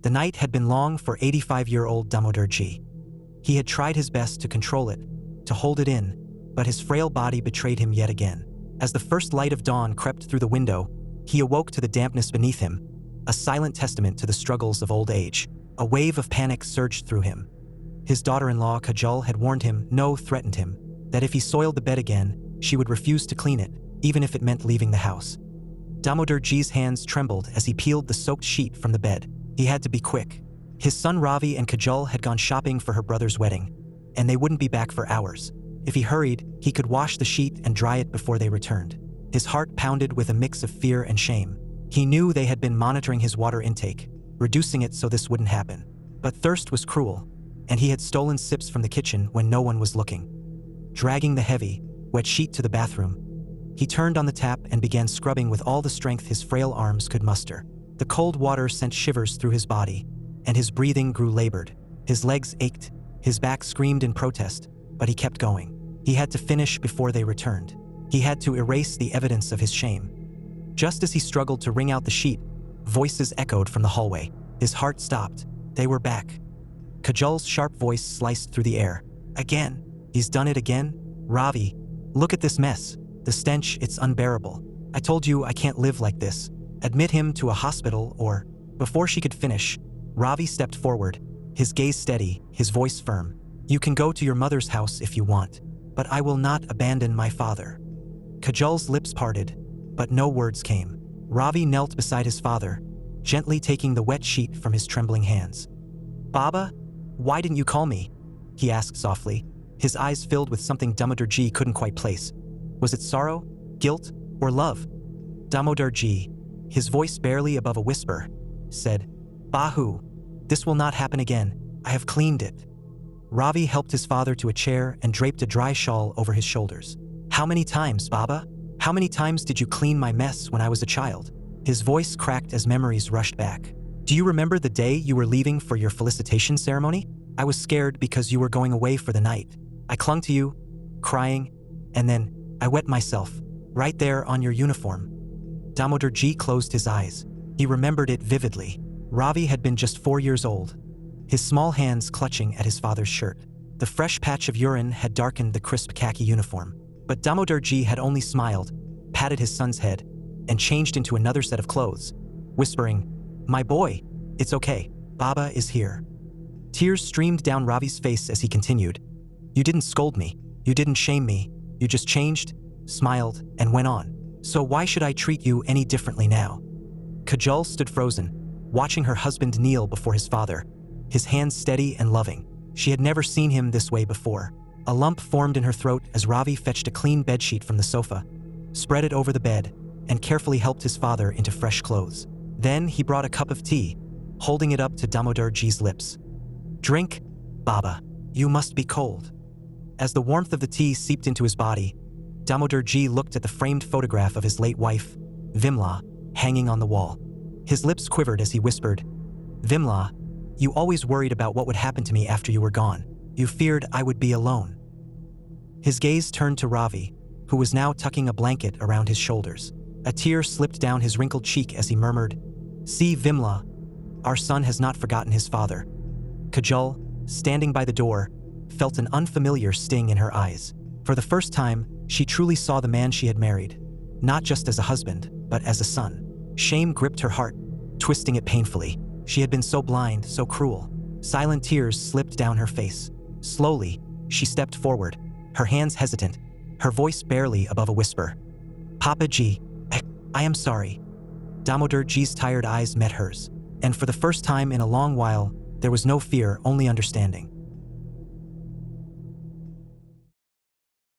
The night had been long for 85-year-old Damodar Ji. He had tried his best to control it, to hold it in, but his frail body betrayed him yet again. As the first light of dawn crept through the window, he awoke to the dampness beneath him, a silent testament to the struggles of old age. A wave of panic surged through him. His daughter-in-law Kajal had warned him, threatened him, that if he soiled the bed again, she would refuse to clean it, even if it meant leaving the house. Damodar Ji's hands trembled as he peeled the soaked sheet from the bed. He had to be quick. His son Ravi and Kajal had gone shopping for her brother's wedding, and they wouldn't be back for hours. If he hurried, he could wash the sheet and dry it before they returned. His heart pounded with a mix of fear and shame. He knew they had been monitoring his water intake, reducing it so this wouldn't happen. But thirst was cruel, and he had stolen sips from the kitchen when no one was looking. Dragging the heavy, wet sheet to the bathroom, he turned on the tap and began scrubbing with all the strength his frail arms could muster. The cold water sent shivers through his body, and his breathing grew labored. His legs ached, his back screamed in protest, but he kept going. He had to finish before they returned. He had to erase the evidence of his shame. Just as he struggled to wring out the sheet, voices echoed from the hallway. His heart stopped. They were back. Kajal's sharp voice sliced through the air. Again. He's done it again? Ravi, look at this mess. The stench, it's unbearable. I told you I can't live like this. Admit him to a hospital or… Before she could finish, Ravi stepped forward, his gaze steady, his voice firm. You can go to your mother's house if you want, but I will not abandon my father. Kajal's lips parted, but no words came. Ravi knelt beside his father, gently taking the wet sheet from his trembling hands. Baba, why didn't you call me? He asked softly, his eyes filled with something Damodar Ji couldn't quite place. Was it sorrow, guilt, or love? Damodar Ji, his voice barely above a whisper, said, Bahu, this will not happen again. I have cleaned it. Ravi helped his father to a chair and draped a dry shawl over his shoulders. How many times, Baba? How many times did you clean my mess when I was a child? His voice cracked as memories rushed back. Do you remember the day you were leaving for your felicitation ceremony? I was scared because you were going away for the night. I clung to you, crying, and then I wet myself, right there on your uniform. Damodar Ji closed his eyes. He remembered it vividly. Ravi had been just 4 years old, his small hands clutching at his father's shirt. The fresh patch of urine had darkened the crisp khaki uniform. But Damodar Ji had only smiled, patted his son's head, and changed into another set of clothes, whispering, My boy, it's okay, Baba is here. Tears streamed down Ravi's face as he continued. You didn't scold me, you didn't shame me, you just changed, smiled, and went on. So why should I treat you any differently now? Kajal stood frozen, watching her husband kneel before his father, his hands steady and loving. She had never seen him this way before. A lump formed in her throat as Ravi fetched a clean bedsheet from the sofa, spread it over the bed, and carefully helped his father into fresh clothes. Then he brought a cup of tea, holding it up to Damodar Ji's lips. Drink, Baba. You must be cold. As the warmth of the tea seeped into his body, Damodar Ji looked at the framed photograph of his late wife, Vimla, hanging on the wall. His lips quivered as he whispered, Vimla, you always worried about what would happen to me after you were gone. You feared I would be alone. His gaze turned to Ravi, who was now tucking a blanket around his shoulders. A tear slipped down his wrinkled cheek as he murmured, See, Vimla, our son has not forgotten his father. Kajal, standing by the door, felt an unfamiliar sting in her eyes. For the first time, she truly saw the man she had married, not just as a husband, but as a son. Shame gripped her heart, twisting it painfully. She had been so blind, so cruel. Silent tears slipped down her face. Slowly, she stepped forward, her hands hesitant, her voice barely above a whisper. Papa Ji, I am sorry. Damodar Ji's tired eyes met hers, and for the first time in a long while, there was no fear, only understanding.